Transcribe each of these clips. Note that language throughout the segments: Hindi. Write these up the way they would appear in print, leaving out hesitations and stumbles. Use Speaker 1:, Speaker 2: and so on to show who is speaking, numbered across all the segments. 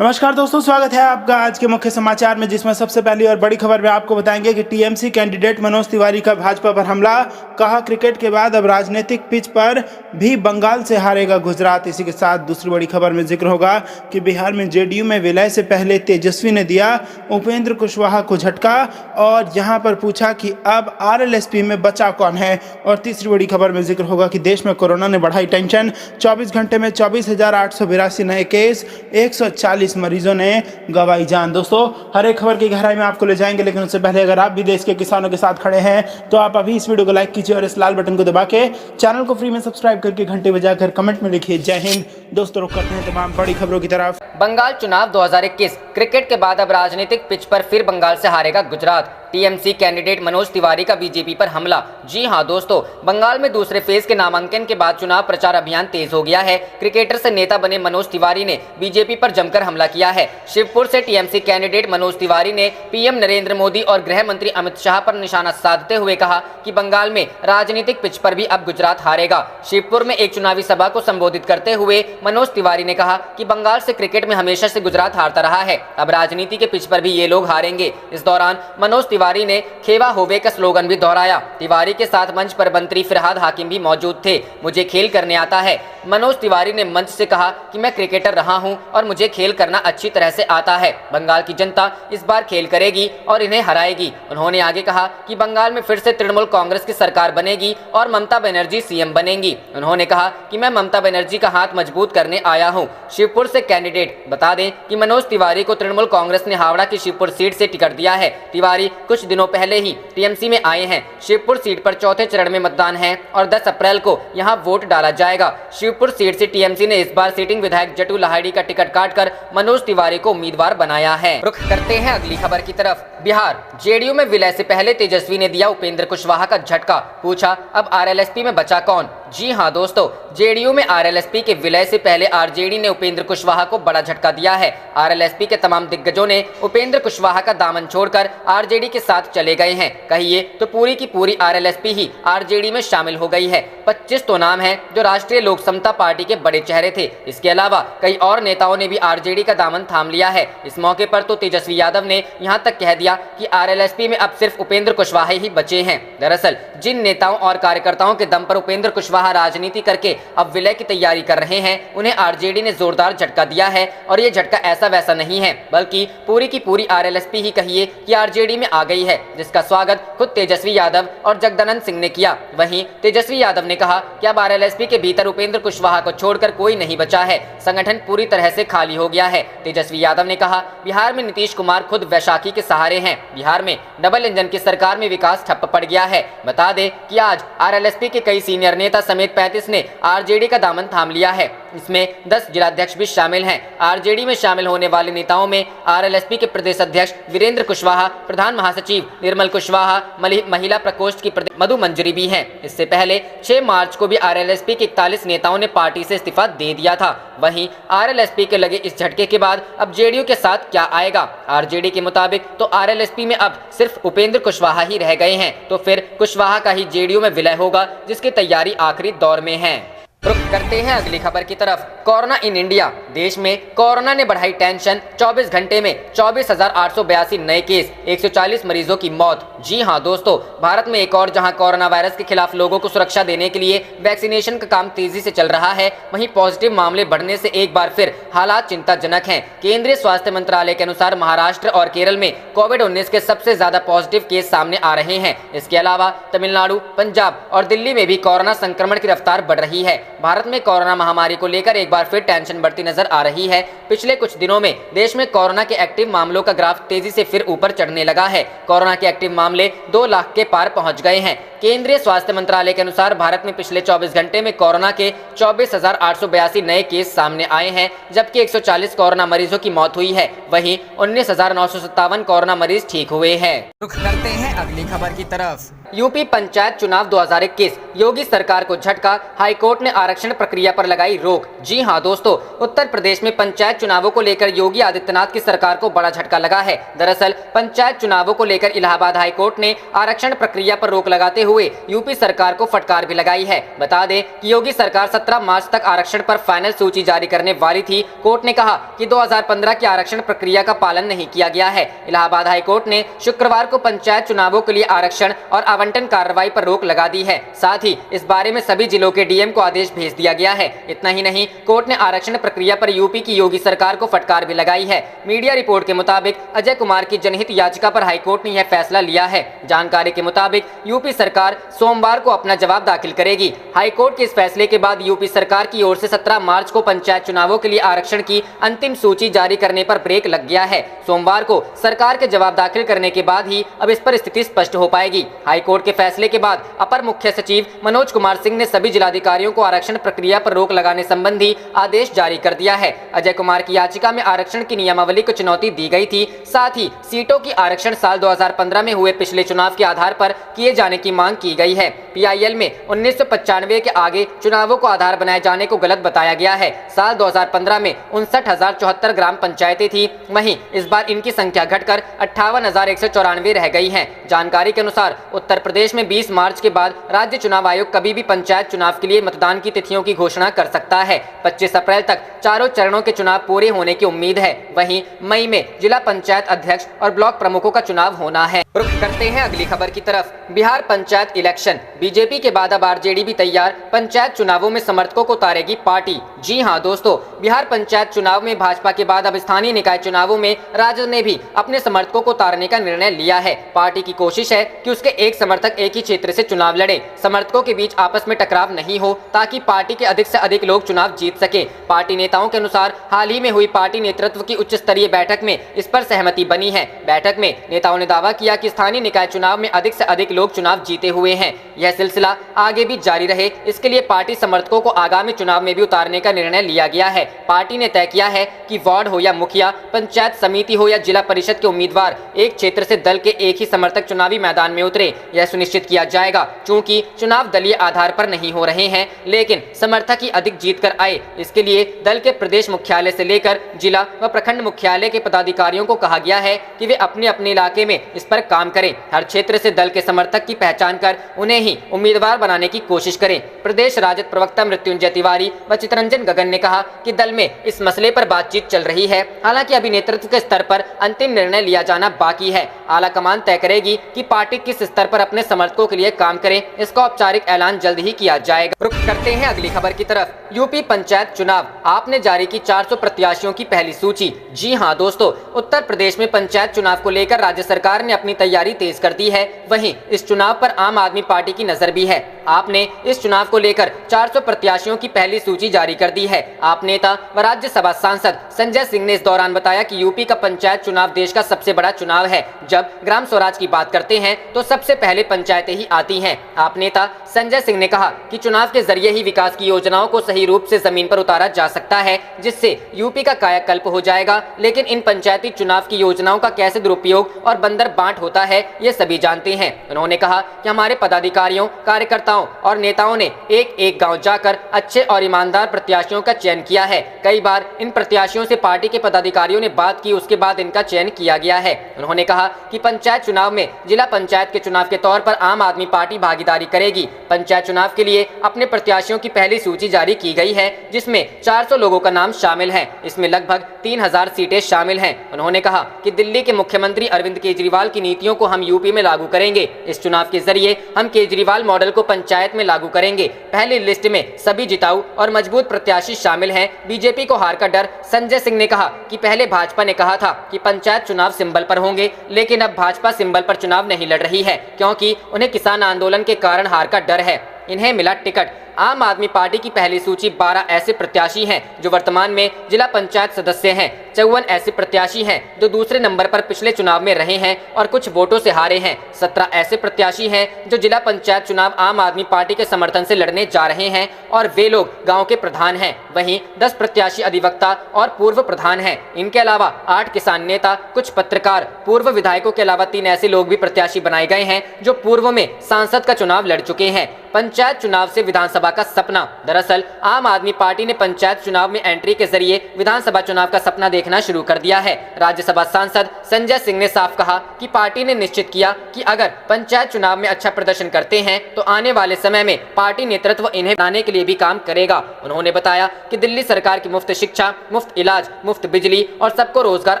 Speaker 1: नमस्कार दोस्तों, स्वागत है आपका आज के मुख्य समाचार में, जिसमें सबसे पहली और बड़ी खबर में आपको बताएंगे कि टीएमसी कैंडिडेट मनोज तिवारी का भाजपा पर हमला। कहा क्रिकेट के बाद अब राजनीतिक पिच पर भी बंगाल से हारेगा गुजरात। इसी के साथ दूसरी बड़ी खबर में जिक्र होगा कि बिहार में जेडीयू में विलय से पहले तेजस्वी ने दिया उपेंद्र कुशवाहा को झटका और यहां पर पूछा कि अब आरएलएसपी में बचा कौन है। और तीसरी बड़ी खबर में जिक्र होगा कि देश में कोरोना ने बढ़ाई टेंशन। 24 घंटे में 24,882 नए केस, 140 मरीजों ने गंवाई जान। दोस्तों, हर एक खबर की गहराई में आपको ले जाएंगे, लेकिन उससे पहले अगर आप भी देश के किसानों के साथ खड़े हैं तो आप अभी इस वीडियो को लाइक कीजिए और इस लाल बटन को दबा के चैनल को फ्री में सब्सक्राइब करके घंटे बजाकर कमेंट में लिखिए जय हिंद। दोस्तों, रुक करते हैं तमाम बड़ी खबरों की तरफ।
Speaker 2: बंगाल चुनाव 2021 क्रिकेट के बाद अब राजनीतिक पिच पर फिर बंगाल से हारेगा गुजरात। टीएमसी कैंडिडेट मनोज तिवारी का बीजेपी पर हमला। जी हां दोस्तों, बंगाल में दूसरे फेज के नामांकन के बाद चुनाव प्रचार अभियान तेज हो गया है। क्रिकेटर से नेता बने मनोज तिवारी ने बीजेपी पर जमकर हमला किया है। शिवपुर से टीएमसी कैंडिडेट मनोज तिवारी ने पीएम नरेंद्र मोदी और गृह मंत्री अमित शाह पर निशाना साधते हुए कहा कि बंगाल में राजनीतिक पिच पर भी अब गुजरात हारेगा। शिवपुर में एक चुनावी सभा को संबोधित करते हुए मनोज तिवारी ने कहा कि बंगाल से क्रिकेट में हमेशा से गुजरात हारता रहा है, अब राजनीति के पिच पर भी ये लोग हारेंगे। इस दौरान मनोज तिवारी ने खेवा होवे का स्लोगन भी दोहराया। तिवारी के साथ मंच पर मंत्री फिरहाद हाकिम भी मौजूद थे। मुझे खेल करने आता है। मनोज तिवारी ने मंच से कहा कि मैं क्रिकेटर रहा हूं और मुझे खेल करना अच्छी तरह से आता है। बंगाल की जनता इस बार खेल करेगी और इन्हें हराएगी। उन्होंने आगे कहा कि बंगाल में फिर से तृणमूल कांग्रेस की सरकार बनेगी और ममता बनर्जी सीएम बनेंगी। उन्होंने कहा कि मैं ममता बनर्जी का हाथ मजबूत करने आया हूं। शिवपुर से कैंडिडेट। बता दें कि मनोज तिवारी को तृणमूल कांग्रेस ने हावड़ा की शिवपुर सीट से टिकट दिया है। तिवारी कुछ दिनों पहले ही टीएमसी में आए हैं। शिवपुर सीट पर चौथे चरण में मतदान है और 10 अप्रैल को यहां वोट डाला जाएगा। शिवपुर सीट से टीएमसी ने इस बार सिटिंग विधायक जटू लाहिड़ी का टिकट काटकर मनोज तिवारी को उम्मीदवार बनाया है। रुख करते हैं अगली खबर की तरफ। बिहार जेडीयू में विलय से पहले तेजस्वी ने दिया उपेंद्र कुशवाहा का झटका। पूछा अब आरएलएसपी में बचा कौन। जी हां दोस्तों, जेडीयू में आरएलएसपी के विलय से पहले आरजेडी ने उपेंद्र कुशवाहा को बड़ा झटका दिया है। आरएलएसपी के तमाम दिग्गजों ने उपेंद्र कुशवाहा का दामन छोड़कर आरजेडी के साथ चले गए हैं। कहिए तो पूरी की पूरी आरएलएसपी ही आरजेडी में शामिल हो गई है। 25 तो नाम है जो राष्ट्रीय लोक समता पार्टी के बड़े चेहरे थे। इसके अलावा कई और नेताओं ने भी आरजेडी का दामन थाम लिया है। इस मौके पर तो तेजस्वी यादव ने यहां तक कह दिया कि आरएलएसपी में अब सिर्फ उपेंद्र कुशवाहा ही बचे हैं। दरअसल जिन नेताओं और कार्यकर्ताओं के दम पर उपेंद्र कुशवाहा राजनीति करके अब विलय की तैयारी कर रहे हैं, उन्हें आरजेडी ने जोरदार झटका दिया है। और ये झटका ऐसा वैसा नहीं है, बल्कि पूरी की पूरी आरएलएसपी ही कहिए कि आरजेडी में आ गई है, जिसका स्वागत खुद तेजस्वी यादव और जगदानंद सिंह ने किया। वहीं तेजस्वी यादव ने कहा कि अब आरएलएसपी के भीतर उपेंद्र कुशवाहा को छोड़कर कोई नहीं बचा है, संगठन पूरी तरह से खाली हो गया है। तेजस्वी यादव ने कहा बिहार में नीतीश कुमार खुद वैशाखी के सहारे हैं। बिहार में डबल इंजन की सरकार में विकास ठप पड़ गया है। बता दें कि आज आरएलएसपी के कई सीनियर नेता समेत 35 ने आरजेडी का दामन थाम लिया है। इसमें 10 जिलाध्यक्ष भी शामिल हैं। आरजेडी में शामिल होने वाले नेताओं में आरएलएसपी के प्रदेश अध्यक्ष वीरेंद्र कुशवाहा, प्रधान महासचिव निर्मल कुशवाहा, महिला प्रकोष्ठ की मधु मंजरी भी हैं। इससे पहले 6 मार्च को भी आरएलएसपी के 41 नेताओं ने पार्टी से इस्तीफा दे दिया था। वहीं आरएलएसपी के लगे इस झटके के बाद अब जेडीयू के साथ क्या आएगा। आरजेडी के मुताबिक तो आरएलएसपी में अब सिर्फ उपेंद्र कुशवाहा ही रह गए हैं, तो फिर कुशवाहा का ही जेडीयू में विलय होगा, जिसकी तैयारी आखिरी दौर में है। रुख करते हैं अगली खबर की तरफ। Corona in India. देश में कोरोना ने बढ़ाई टेंशन। 24 घंटे में 24,882 नए केस, 140 मरीजों की मौत। जी हां दोस्तों, भारत में एक और जहां कोरोना वायरस के खिलाफ लोगों को सुरक्षा देने के लिए वैक्सीनेशन का काम तेजी से चल रहा है, वहीं पॉजिटिव मामले बढ़ने से एक बार फिर हालात चिंताजनक हैं। केंद्रीय स्वास्थ्य मंत्रालय के अनुसार महाराष्ट्र और केरल में कोविड-19 के सबसे ज्यादा पॉजिटिव केस सामने आ रहे हैं। इसके अलावा तमिलनाडु, पंजाब और दिल्ली में भी कोरोना संक्रमण की रफ्तार बढ़ रही है। भारत में कोरोना महामारी को लेकर एक बार फिर टेंशन बढ़ती नजर आ रही है। पिछले कुछ दिनों में देश में कोरोना के एक्टिव मामलों का ग्राफ तेजी से फिर ऊपर चढ़ने लगा है। कोरोना के एक्टिव मामले 2 लाख के पार पहुंच गए हैं। केंद्रीय स्वास्थ्य मंत्रालय के अनुसार भारत में पिछले 24 घंटे में कोरोना के 24,882 नए केस सामने आए हैं, जबकि 140 कोरोना मरीजों की मौत हुई है। वहीं 19,957 कोरोना मरीज ठीक हुए हैं। रुख करते हैं अगली खबर की तरफ। यूपी पंचायत चुनाव 2021, योगी सरकार को झटका। हाईकोर्ट ने आरक्षण प्रक्रिया पर लगाई रोक। जी हां दोस्तों, उत्तर प्रदेश में पंचायत चुनावों को लेकर योगी आदित्यनाथ की सरकार को बड़ा झटका लगा है। दरअसल पंचायत चुनावों को लेकर इलाहाबाद हाईकोर्ट ने आरक्षण प्रक्रिया पर रोक लगाते हुए यूपी सरकार को फटकार भी लगाई है। बता दें कि योगी सरकार 17 मार्च तक आरक्षण पर फाइनल सूची जारी करने वाली थी। कोर्ट ने कहा कि 2015 की आरक्षण प्रक्रिया का पालन नहीं किया गया है। इलाहाबाद हाई कोर्ट ने शुक्रवार को पंचायत चुनावों के लिए आरक्षण और आवंटन कार्रवाई पर रोक लगा दी है। साथ ही इस बारे में सभी जिलों के डीएम को आदेश भेज दिया गया है। इतना ही नहीं, कोर्ट ने आरक्षण प्रक्रिया पर यूपी की योगी सरकार को फटकार भी लगाई है। मीडिया रिपोर्ट के मुताबिक अजय कुमार की जनहित याचिका पर हाईकोर्ट ने यह फैसला लिया है। जानकारी के मुताबिक यूपी सरकार सोमवार को अपना जवाब दाखिल करेगी। हाईकोर्ट के इस फैसले के बाद यूपी सरकार की ओर से 17 मार्च को पंचायत चुनावों के लिए आरक्षण की अंतिम सूची जारी करने पर ब्रेक लग गया है। सोमवार को सरकार के जवाब दाखिल करने के बाद ही अब इस पर स्थिति स्पष्ट हो पाएगी। हाईकोर्ट के फैसले के बाद अपर मुख्य सचिव मनोज कुमार सिंह ने सभी जिलाधिकारियों को आरक्षण प्रक्रिया पर रोक लगाने संबंधी आदेश जारी कर दिया है। अजय कुमार की याचिका में आरक्षण की नियमावली को चुनौती दी गई थी। साथ ही सीटों की आरक्षण साल 2015 में हुए पिछले चुनाव के आधार पर किए जाने की मांग की गई है। पीआईएल में 1995 के आगे चुनावों को आधार बनाए जाने को गलत बताया गया है। साल 2015 में 59,074 ग्राम पंचायतें थी, वहीं इस बार इनकी संख्या घटकर 58,194 रह गई है। जानकारी के अनुसार उत्तर प्रदेश में 20 मार्च के बाद राज्य चुनाव आयोग कभी भी पंचायत चुनाव के लिए मतदान की तिथियों की घोषणा कर सकता है। 25 अप्रैल तक चारों चरणों के चुनाव पूरे होने की उम्मीद है। वहीं मई में जिला पंचायत अध्यक्ष और ब्लॉक प्रमुखों का चुनाव होना है। रुख करते हैं अगली खबर की तरफ। बिहार पंचायत इलेक्शन, बीजेपी के बाद अब आरजेडी भी तैयार, पंचायत चुनावों में समर्थकों को उतारेगी पार्टी। जी हां दोस्तों, बिहार पंचायत चुनाव में भाजपा के बाद अब स्थानीय निकाय चुनावों में राजद ने भी अपने समर्थकों को उतारने का निर्णय लिया है। पार्टी की कोशिश है कि उसके एक समर्थक एक ही क्षेत्र से चुनाव लड़े, समर्थकों के बीच आपस में टकराव नहीं हो, ताकि पार्टी के अधिक से अधिक लोग चुनाव जीत सके। पार्टी नेताओं के अनुसार हाल ही में हुई पार्टी नेतृत्व की उच्च स्तरीय बैठक में इस पर सहमति बनी है। बैठक में नेताओं ने दावा किया कि स्थानीय निकाय चुनाव में अधिक से अधिक लोग चुनाव जीते हुए हैं। यह सिलसिला आगे भी जारी रहे, इसके लिए पार्टी समर्थकों को आगामी चुनाव में भी उतारने का निर्णय लिया गया है। पार्टी ने तय किया है कि वार्ड हो या मुखिया, पंचायत समिति हो या जिला परिषद के उम्मीदवार, एक क्षेत्र से दल के एक ही समर्थक चुनावी मैदान में उतरे। यह सुनिश्चित किया जाएगा क्योंकि चुनाव दलीय आधार पर नहीं हो रहे हैं, लेकिन समर्थक ही अधिक जीत कर आए। इसके लिए दल के प्रदेश मुख्यालय से लेकर जिला व प्रखंड मुख्यालय के पदाधिकारियों को कहा गया है कि वे अपने अपने इलाके में इस पर काम करें। हर क्षेत्र से दल के समर्थक की पहचान कर उन्हें ही उम्मीदवार बनाने की कोशिश करें। प्रदेश राजद प्रवक्ता मृत्युंजय तिवारी व चितरंजन गगन ने कहा कि दल में इस मसले पर बातचीत चल रही है। हालांकि अभी नेतृत्व के स्तर पर अंतिम निर्णय लिया जाना बाकी है। आला कमान तय करेगी कि पार्टी किस स्तर पर अपने समर्थकों के लिए काम करे। इसका औपचारिक ऐलान जल्द ही किया जाएगा। रुख करते हैं अगली खबर की तरफ। यूपी पंचायत चुनाव, आपने जारी की 400 प्रत्याशियों की पहली सूची। जी हां दोस्तों, उत्तर प्रदेश में पंचायत चुनाव को लेकर राज्य सरकार ने अपनी तैयारी तेज कर दी है। वहीं इस चुनाव पर आम आदमी पार्टी की नजर भी है। आपने इस चुनाव को लेकर 400 प्रत्याशियों की पहली सूची जारी कर दी है। आप नेता व राज्यसभा सांसद संजय सिंह ने इस दौरान बताया कि यूपी का पंचायत चुनाव देश का सबसे बड़ा चुनाव है। जब ग्राम स्वराज की बात करते हैं तो सबसे पहले पंचायतें ही आती हैं। आप नेता संजय सिंह ने कहा कि चुनाव के जरिए ही विकास की योजनाओं को सही रूप से जमीन पर उतारा जा सकता है, जिससे यूपी का कायाकल्प हो जाएगा। लेकिन इन पंचायती चुनाव की योजनाओं का कैसे दुरुपयोग और बंदर बांट होता है, ये सभी जानते हैं। उन्होंने कहा कि हमारे पदाधिकारियों, कार्यकर्ताओं और नेताओं ने एक एक गांव जाकर अच्छे और ईमानदार प्रत्याशियों का चयन किया है। कई बार इन प्रत्याशियों से पार्टी के पदाधिकारियों ने बात की, उसके बाद इनका चयन किया गया है। उन्होंने कहा कि पंचायत चुनाव में जिला पंचायत के चुनाव के तौर पर आम आदमी पार्टी भागीदारी करेगी। पंचायत चुनाव के लिए अपने प्रत्याशियों की पहली सूची जारी की गई है, जिसमें 400 लोगों का नाम शामिल है। इसमें लगभग 3000 सीटें शामिल हैं। उन्होंने कहा कि दिल्ली के मुख्यमंत्री अरविंद केजरीवाल की नीतियों को हम यूपी में लागू करेंगे। इस चुनाव के जरिए हम केजरीवाल मॉडल को पंचायत में लागू करेंगे। पहली लिस्ट में सभी जिताऊ और मजबूत प्रत्याशी शामिल हैं। बीजेपी को हार का डर, संजय सिंह ने कहा कि पहले भाजपा ने कहा था कि पंचायत चुनाव सिंबल पर होंगे, लेकिन अब भाजपा सिंबल पर चुनाव नहीं लड़ रही है, क्योंकि उन्हें किसान आंदोलन के कारण हार का डर है। इन्हें मिला टिकट। आम आदमी पार्टी की पहली सूची 12 ऐसे प्रत्याशी हैं जो वर्तमान में जिला पंचायत सदस्य हैं। 54 ऐसे प्रत्याशी हैं जो दूसरे नंबर पर पिछले चुनाव में रहे हैं और कुछ वोटों से हारे हैं। 17 ऐसे प्रत्याशी हैं जो जिला पंचायत चुनाव आम आदमी पार्टी के समर्थन से लड़ने जा रहे हैं और वे लोग गांव के प्रधान हैं। वहीं 10 प्रत्याशी अधिवक्ता और पूर्व प्रधान हैं। इनके अलावा 8 किसान नेता, कुछ पत्रकार, पूर्व विधायकों के अलावा 3 ऐसे लोग भी प्रत्याशी बनाए गए हैं जो पूर्व में सांसद का चुनाव लड़ चुके हैं। पंचायत चुनाव से विधानसभा विधानसभा का सपना। दरअसल आम आदमी पार्टी ने पंचायत चुनाव में एंट्री के जरिए विधानसभा चुनाव का सपना देखना शुरू कर दिया है। राज्यसभा सांसद संजय सिंह ने साफ कहा कि पार्टी ने निश्चित किया कि अगर पंचायत चुनाव में अच्छा प्रदर्शन करते हैं तो आने वाले समय में पार्टी नेतृत्व इन्हें बनाने के लिए भी काम करेगा। उन्होंने बताया कि दिल्ली सरकार की मुफ्त शिक्षा, मुफ्त इलाज, मुफ्त बिजली और सबको रोजगार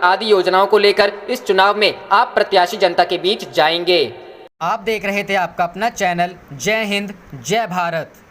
Speaker 2: आदि योजनाओं को लेकर इस चुनाव में आप प्रत्याशी जनता के बीच जाएंगे। आप देख रहे थे आपका अपना चैनल जय हिंद जय भारत।